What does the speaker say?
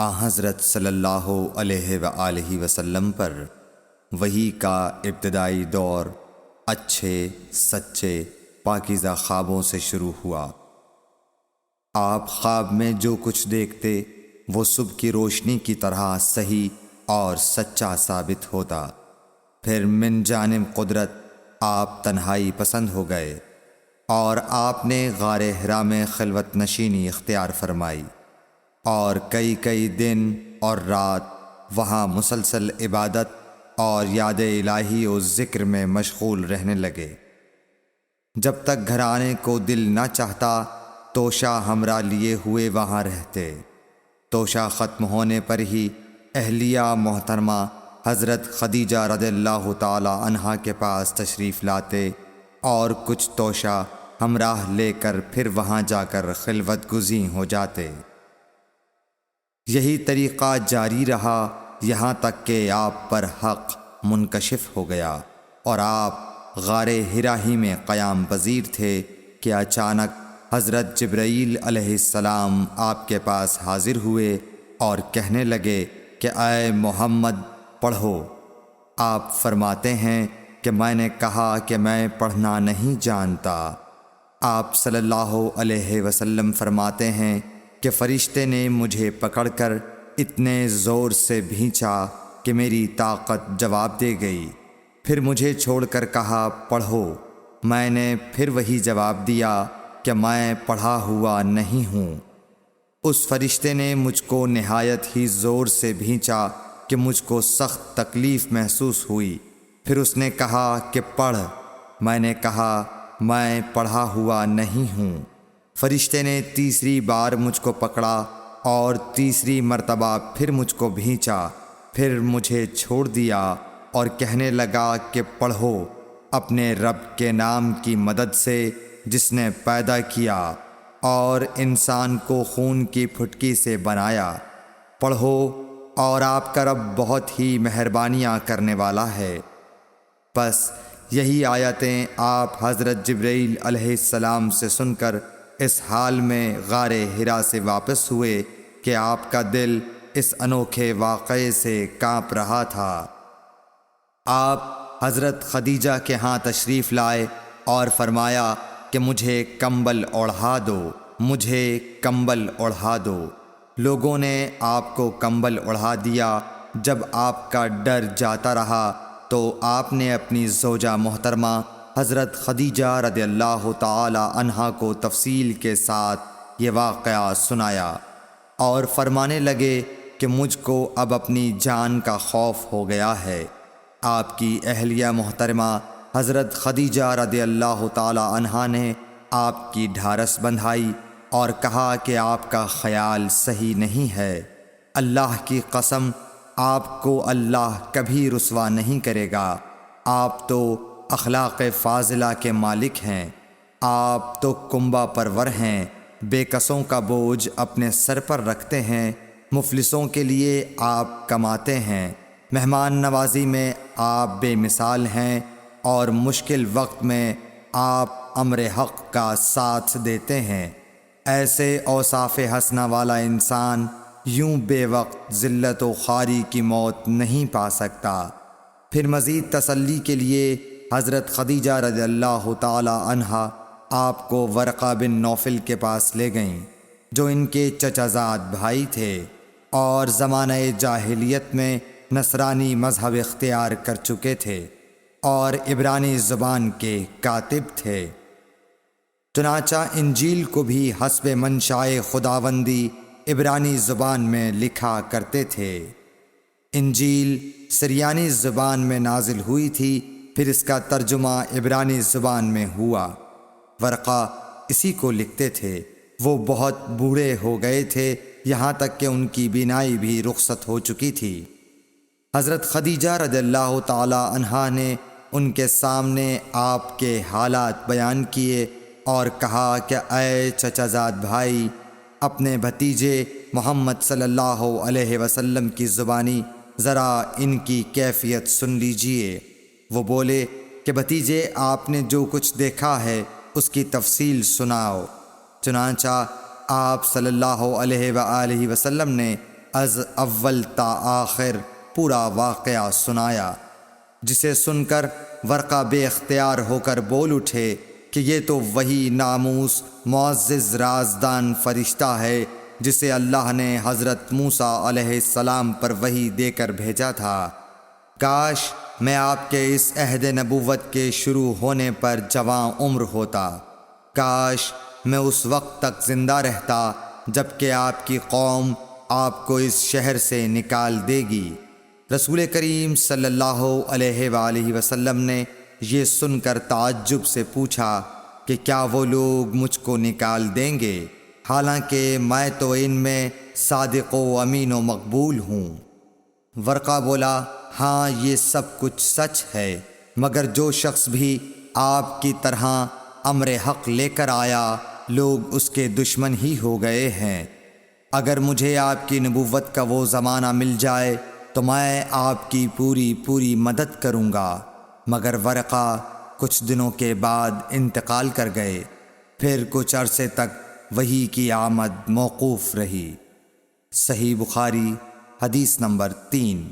حضرت صلی اللہ علیہ وآلہ وسلم پر وحی کا ابتدائی دور اچھے سچے پاکیزہ خوابوں سے شروع ہوا۔ آپ خواب میں جو کچھ دیکھتے وہ صبح کی روشنی کی طرح صحیح اور سچا ثابت ہوتا۔ پھر من جانب قدرت آپ تنہائی پسند ہو گئے اور آپ نے غار حرا میں خلوت نشینی اختیار فرمائی اور کئی دن اور رات وہاں مسلسل عبادت اور یاد الہی و ذکر میں مشغول رہنے لگے۔ جب تک گھر آنے کو دل نہ چاہتا توشہ ہمراہ لیے ہوئے وہاں رہتے۔ توشہ ختم ہونے پر ہی اہلیہ محترمہ حضرت خدیجہ رضی اللہ تعالی عنہا کے پاس تشریف لاتے اور کچھ توشہ ہمراہ لے کر پھر وہاں جا کر خلوت گزین ہو جاتے۔ یہی طریقہ جاری رہا یہاں تک کہ آپ پر حق منکشف ہو گیا اور آپ غار حرا ہی میں قیام پذیر تھے کہ اچانک حضرت جبرائیل علیہ السلام آپ کے پاس حاضر ہوئے اور کہنے لگے کہ اے محمد پڑھو۔ آپ فرماتے ہیں کہ میں نے کہا کہ میں پڑھنا نہیں جانتا۔ آپ صلی اللہ علیہ وسلم فرماتے ہیں کہ فرشتے نے مجھے پکڑ کر اتنے زور سے بھینچا کہ میری طاقت جواب دے گئی۔ پھر مجھے چھوڑ کر کہا پڑھو۔ میں نے پھر وہی جواب دیا کہ میں پڑھا ہوا نہیں ہوں۔ اس فرشتے نے مجھ کو نہایت ہی زور سے بھینچا کہ مجھ کو سخت تکلیف محسوس ہوئی۔ پھر اس نے کہا کہ پڑھ۔ میں نے کہا میں پڑھا ہوا نہیں ہوں۔ فرشتے نے تیسری بار مجھ کو پکڑا اور تیسری مرتبہ پھر مجھ کو بھینچا۔ پھر مجھے چھوڑ دیا اور کہنے لگا کہ پڑھو اپنے رب کے نام کی مدد سے جس نے پیدا کیا اور انسان کو خون کی پھٹکی سے بنایا۔ پڑھو اور آپ کا رب بہت ہی مہربانیاں کرنے والا ہے۔ بس یہی آیتیں آپ حضرت جبرائیل علیہ السلام سے سن کر اس حال میں غار حرا سے واپس ہوئے کہ آپ کا دل اس انوکھے واقعے سے کانپ رہا تھا۔ آپ حضرت خدیجہ کے ہاں تشریف لائے اور فرمایا کہ مجھے کمبل اوڑھا دو، مجھے کمبل اوڑھا دو۔ لوگوں نے آپ کو کمبل اوڑھا دیا۔ جب آپ کا ڈر جاتا رہا تو آپ نے اپنی زوجہ محترمہ حضرت خدیجہ رضی اللہ تعالی عنہا کو تفصیل کے ساتھ یہ واقعہ سنایا اور فرمانے لگے کہ مجھ کو اب اپنی جان کا خوف ہو گیا ہے۔ آپ کی اہلیہ محترمہ حضرت خدیجہ رضی اللہ تعالی عنہا نے آپ کی ڈھارس بندھائی اور کہا کہ آپ کا خیال صحیح نہیں ہے۔ اللہ کی قسم آپ کو اللہ کبھی رسوا نہیں کرے گا۔ آپ تو اخلاق فاضلہ کے مالک ہیں۔ آپ تو کنبہ پرور ہیں، بے کسوں کا بوجھ اپنے سر پر رکھتے ہیں، مفلسوں کے لیے آپ کماتے ہیں، مہمان نوازی میں آپ بے مثال ہیں اور مشکل وقت میں آپ امر حق کا ساتھ دیتے ہیں۔ ایسے اوصاف حسنہ والا انسان یوں بے وقت ذلت و خواری کی موت نہیں پا سکتا۔ پھر مزید تسلی کے لیے حضرت خدیجہ رضی اللہ تعالی عنہا آپ کو ورقہ بن نوفل کے پاس لے گئیں جو ان کے چچا زاد بھائی تھے اور زمانہ جاہلیت میں نصرانی مذہب اختیار کر چکے تھے اور عبرانی زبان کے کاتب تھے۔ چنانچہ انجیل کو بھی حسب منشائے خداوندی عبرانی زبان میں لکھا کرتے تھے۔ انجیل سریانی زبان میں نازل ہوئی تھی، پھر اس کا ترجمہ عبرانی زبان میں ہوا۔ ورقہ اسی کو لکھتے تھے۔ وہ بہت بوڑھے ہو گئے تھے، یہاں تک کہ ان کی بینائی بھی رخصت ہو چکی تھی۔ حضرت خدیجہ رضی اللہ تعالی عنہا نے ان کے سامنے آپ کے حالات بیان کیے اور کہا کہ اے چچا زاد بھائی، اپنے بھتیجے محمد صلی اللہ علیہ وسلم کی زبانی ذرا ان کی کیفیت سن لیجئے۔ وہ بولے کہ بھتیجے آپ نے جو کچھ دیکھا ہے اس کی تفصیل سناؤ۔ چنانچہ آپ صلی اللہ علیہ وآلہ وسلم نے از اول تا آخر پورا واقعہ سنایا، جسے سن کر ورقہ بے اختیار ہو کر بول اٹھے کہ یہ تو وہی ناموس معزز رازدان فرشتہ ہے جسے اللہ نے حضرت موسیٰ علیہ السلام پر وحی دے کر بھیجا تھا۔ کاش میں آپ کے اس عہد نبوت کے شروع ہونے پر جواں عمر ہوتا، کاش میں اس وقت تک زندہ رہتا جب کہ آپ کی قوم آپ کو اس شہر سے نکال دے گی۔ رسول کریم صلی اللہ علیہ وآلہ وسلم نے یہ سن کر تعجب سے پوچھا کہ کیا وہ لوگ مجھ کو نکال دیں گے، حالانکہ میں تو ان میں صادق و امین و مقبول ہوں؟ ورقہ بولا، ہاں یہ سب کچھ سچ ہے، مگر جو شخص بھی آپ کی طرح امر حق لے کر آیا لوگ اس کے دشمن ہی ہو گئے ہیں۔ اگر مجھے آپ کی نبوت کا وہ زمانہ مل جائے تو میں آپ کی پوری مدد کروں گا، مگر ورقہ کچھ دنوں کے بعد انتقال کر گئے، پھر کچھ عرصے تک وحی کی آمد موقوف رہی۔ صحیح بخاری حدیث نمبر 3۔